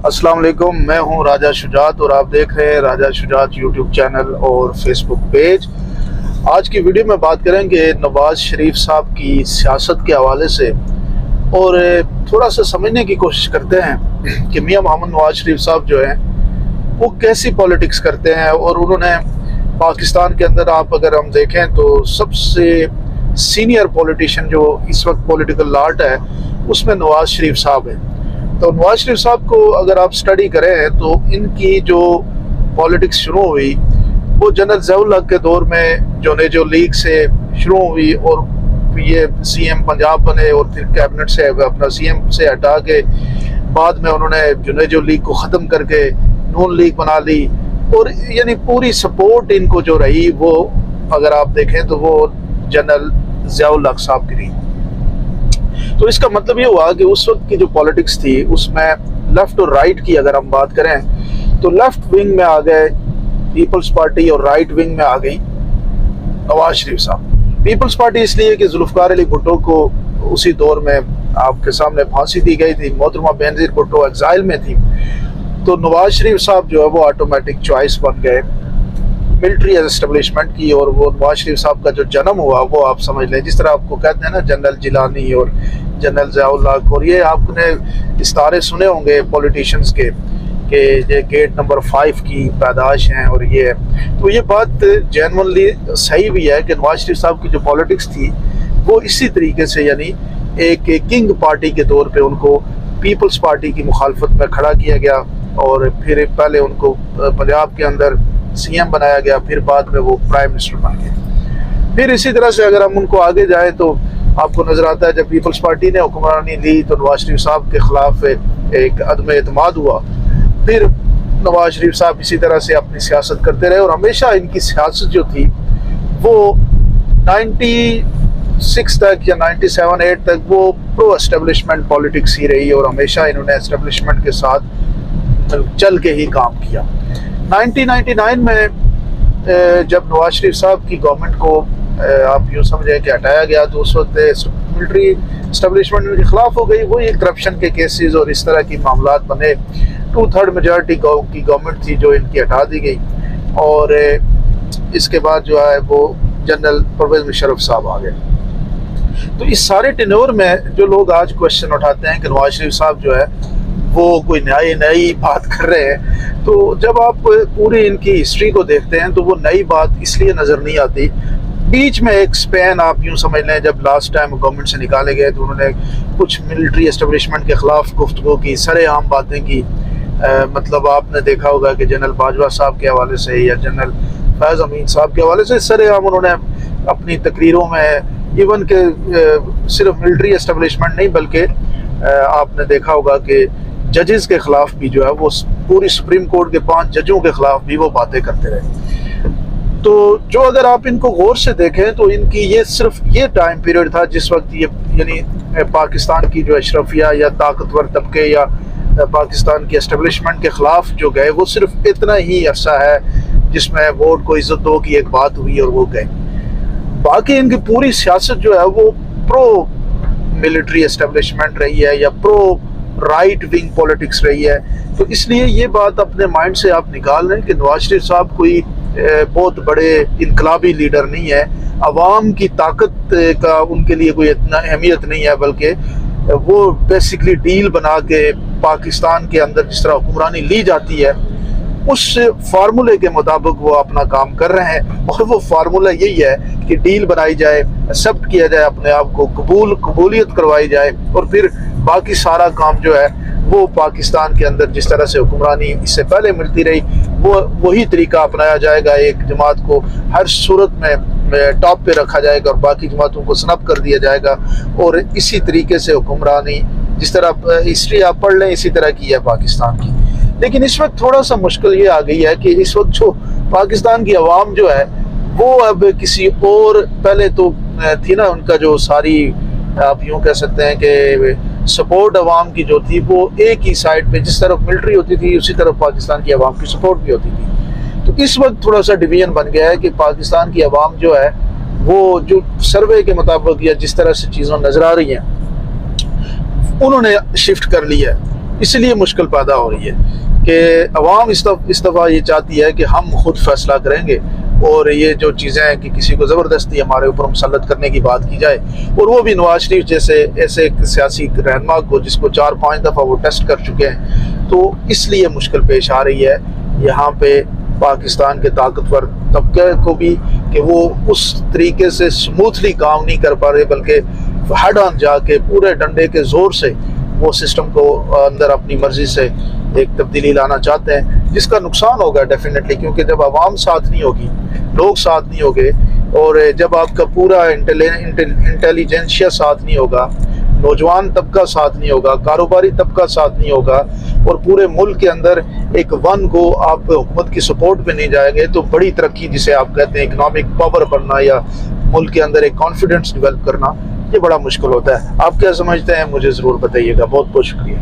अस्सलाम वालेकुम, मैं हूं राजा शुजात और आप देख रहे हैं राजा शुजात यूट्यूब चैनल और फेसबुक पेज। आज की वीडियो में बात करेंगे नवाज शरीफ साहब की सियासत के हवाले से और थोड़ा सा समझने की कोशिश करते हैं कि मियां मोहम्मद नवाज शरीफ साहब जो हैं वो कैसी पॉलिटिक्स करते हैं। और उन्होंने पाकिस्तान के अंदर आप अगर हम देखें तो सबसे सीनियर पॉलिटिशियन जो इस वक्त पॉलिटिकल लाट है उसमें नवाज शरीफ साहब हैं। तो नवाज शरीफ साहब को अगर आप स्टडी करें तो इनकी जो पॉलिटिक्स शुरू हुई वो जनरल ज़ियाउल हक के दौर में जो लीग से शुरू हुई और ये सीएम पंजाब बने और फिर कैबिनेट से अपना सीएम से हटा के बाद में उन्होंने जो लीग को ख़त्म करके नून लीग बना ली। और यानी पूरी सपोर्ट इनको जो रही वो अगर आप देखें तो वो जनरल ज़ियाउल हक साहब की रही। तो इसका मतलब ये हुआ कि उस वक्त की जो पॉलिटिक्स थी उसमें लेफ्ट और राइट की अगर हम बात करें तो लेफ्ट विंग में आ गए पीपल्स पार्टी और राइट विंग में आ गई नवाज शरीफ साहब। पीपल्स पार्टी इसलिए कि जुल्फकार अली भुट्टो को उसी दौर में आपके सामने फांसी दी गई थी, मोहतरमा बेनज़ीर भुट्टो एग्जाइल में थी, तो नवाज शरीफ साहब जो है वो ऑटोमेटिक चॉइस बन गए मिलिट्री एस्टेब्लिशमेंट की। और वो नवाज शरीफ साहब का जो जन्म हुआ वो आप समझ लें, जिस तरह आपको कहते हैं ना जनरल जिलानी और जनरल ज़ियाउल हक, और ये आपने इस्तारे सुने होंगे पॉलिटिशियंस के कि ये गेट नंबर 5 की पैदाश हैं और ये। तो ये बात जेन्युइनली सही भी है कि नवाज शरीफ साहब की जो पॉलिटिक्स थी वो इसी तरीके से यानी एक किंग पार्टी के तौर पे उनको पीपल्स पार्टी की मुखालफत में खड़ा किया गया और फिर पहले उनको पंजाब के अंदर सीएम बनाया गया, फिर बाद में वो प्राइम मिनिस्टर बन गए। फिर इसी तरह से अगर हम उनको आगे जाएं तो आपको नजर आता है जब पीपल्स पार्टी ने हुक्मरानी ली तो नवाज शरीफ साहब के खिलाफ एक अदम एतमाद हुआ। फिर नवाज शरीफ साहब इसी तरह से अपनी सियासत करते रहे और हमेशा इनकी सियासत जो थी वो 96 तक या 97-8 तक वो प्रो एस्टेब्लिशमेंट पॉलिटिक्स ही रही और हमेशा इन्होंने एस्टेब्लिशमेंट के साथ चल के ही काम किया। 1999 में जब नवाज शरीफ साहब की गवर्नमेंट को आप यूँ समझें कि हटाया गया तो उस वक्त मिलिट्री एस्टेब्लिशमेंट के खिलाफ हो गई। वही करप्शन के केसेस और इस तरह की मामलात बने। 2/3 मेजॉरिटी की गवर्नमेंट थी जो इनकी हटा दी गई और इसके बाद जो है वो जनरल परवेज़ मुशर्रफ साहब आ गए। तो इस सारे टेन्योर में जो लोग आज क्वेश्चन उठाते हैं कि नवाज शरीफ साहब जो है वो कोई नई बात कर रहे हैं, तो जब आप पूरी इनकी हिस्ट्री को देखते हैं तो वो नई बात इसलिए नज़र नहीं आती। बीच में एक स्पैन आप यूँ समझ लें जब लास्ट टाइम गवर्नमेंट से निकाले गए तो उन्होंने कुछ मिलिट्री एस्टेब्लिशमेंट के ख़िलाफ़ गुफ्तगू की, सरेआम बातें की। मतलब आपने देखा होगा कि जनरल बाजवा साहब के हवाले से या जनरल फैज़ अमीन साहब के हवाले से सरेआम उन्होंने अपनी तकरीरों में इवन के सिर्फ मिलिट्री एस्टेब्लिशमेंट नहीं बल्कि आपने देखा होगा कि जजेस के खिलाफ भी जो है वो पूरी सुप्रीम कोर्ट के 5 जजों के खिलाफ भी वो बातें करते रहे। तो जो अगर आप इनको गौर से देखें तो इनकी ये सिर्फ ये टाइम पीरियड था जिस वक्त ये यानी पाकिस्तान की जो अशरफिया या ताकतवर तबके या पाकिस्तान की एस्टेब्लिशमेंट के खिलाफ जो गए वो सिर्फ इतना ही अरसा है जिसमें वोट को इज्जत दो की एक बात हुई और वो गए। बाकी इनकी पूरी सियासत जो है वो प्रो मिलिट्री एस्टेब्लिशमेंट रही है या प्रो राइट विंग पॉलिटिक्स रही है। तो इसलिए ये बात अपने माइंड से आप निकाल लें कि नवाज शरीफ साहब कोई बहुत बड़े इनकलाबी लीडर नहीं है। अवाम की ताकत का उनके लिए कोई इतना अहमियत नहीं है, बल्कि वो बेसिकली डील बना के पाकिस्तान के अंदर जिस तरह हुक्मरानी ली जाती है उस फार्मूले के मुताबिक वो अपना काम कर रहे हैं। और वो फार्मूला यही है कि डील बनाई जाए, एक्सेप्ट किया जाए, अपने आप को कबूलियत करवाई जाए और फिर बाकी सारा काम जो है वो पाकिस्तान के अंदर जिस तरह से हुक्मरानी इससे पहले मिलती रही वो वही तरीका अपनाया जाएगा। एक जमात को हर सूरत में टॉप पे रखा जाएगा और बाकी जमातों को स्नब कर दिया जाएगा और इसी तरीके से हुक्मरानी जिस तरह हिस्ट्री आप पढ़ लें इसी तरह की है पाकिस्तान की। लेकिन इस वक्त थोड़ा सा मुश्किल ये आ गई है कि इस वक्त जो पाकिस्तान की आवाम जो है वो अब किसी और पहले तो थी ना उनका जो सारी आप यूँ कह सकते हैं कि सपोर्ट अवाम की जो थी वो एक ही साइड पे जिस तरफ मिलिट्री होती थी उसी तरफ पाकिस्तान की आवाम की सपोर्ट भी होती थी। तो इस वक्त थोड़ा सा डिवीजन बन गया है कि पाकिस्तान की आवाम जो है वो जो सर्वे के मुताबिक या जिस तरह से चीज़ें नज़र आ रही हैं उन्होंने शिफ्ट कर लिया है। اس لیے مشکل پیدا ہو رہی ہے کہ عوام اس دفعہ یہ چاہتی ہے کہ ہم خود فیصلہ کریں گے، اور یہ جو چیزیں ہیں کہ کسی کو زبردستی ہمارے اوپر مسلط کرنے کی بات کی جائے، اور وہ بھی نواز شریف جیسے ایسے ایک سیاسی رہنما کو جس کو 4-5 دفعہ وہ ٹیسٹ کر چکے ہیں، تو اس لیے مشکل پیش آ رہی ہے یہاں پہ پاکستان کے طاقتور طبقے کو بھی، کہ وہ اس طریقے سے سموتھلی کام نہیں کر پا رہے، بلکہ ہیڈ آن جا کے پورے ڈنڈے کے زور سے وہ سسٹم کو اندر اپنی مرضی سے ایک تبدیلی لانا چاہتے ہیں، جس کا نقصان ہوگا ڈیفینیٹلی، کیونکہ جب عوام ساتھ نہیں ہوگی، لوگ ساتھ نہیں ہوگے، اور جب آپ کا پورا انٹیلیجنشیا ساتھ نہیں ہوگا، نوجوان طبقہ ساتھ نہیں ہوگا، کاروباری طبقہ ساتھ نہیں ہوگا، اور پورے ملک کے اندر ایک ون گو آپ حکومت کی سپورٹ پہ نہیں جائیں گے، تو بڑی ترقی جسے آپ کہتے ہیں اکنامک پاور بننا یا ملک کے اندر ایک کانفیڈنس ڈیولپ کرنا، یہ بڑا مشکل ہوتا ہے۔ آپ کیا سمجھتے ہیں؟ مجھے ضرور بتائیے گا۔ بہت بہت شکریہ۔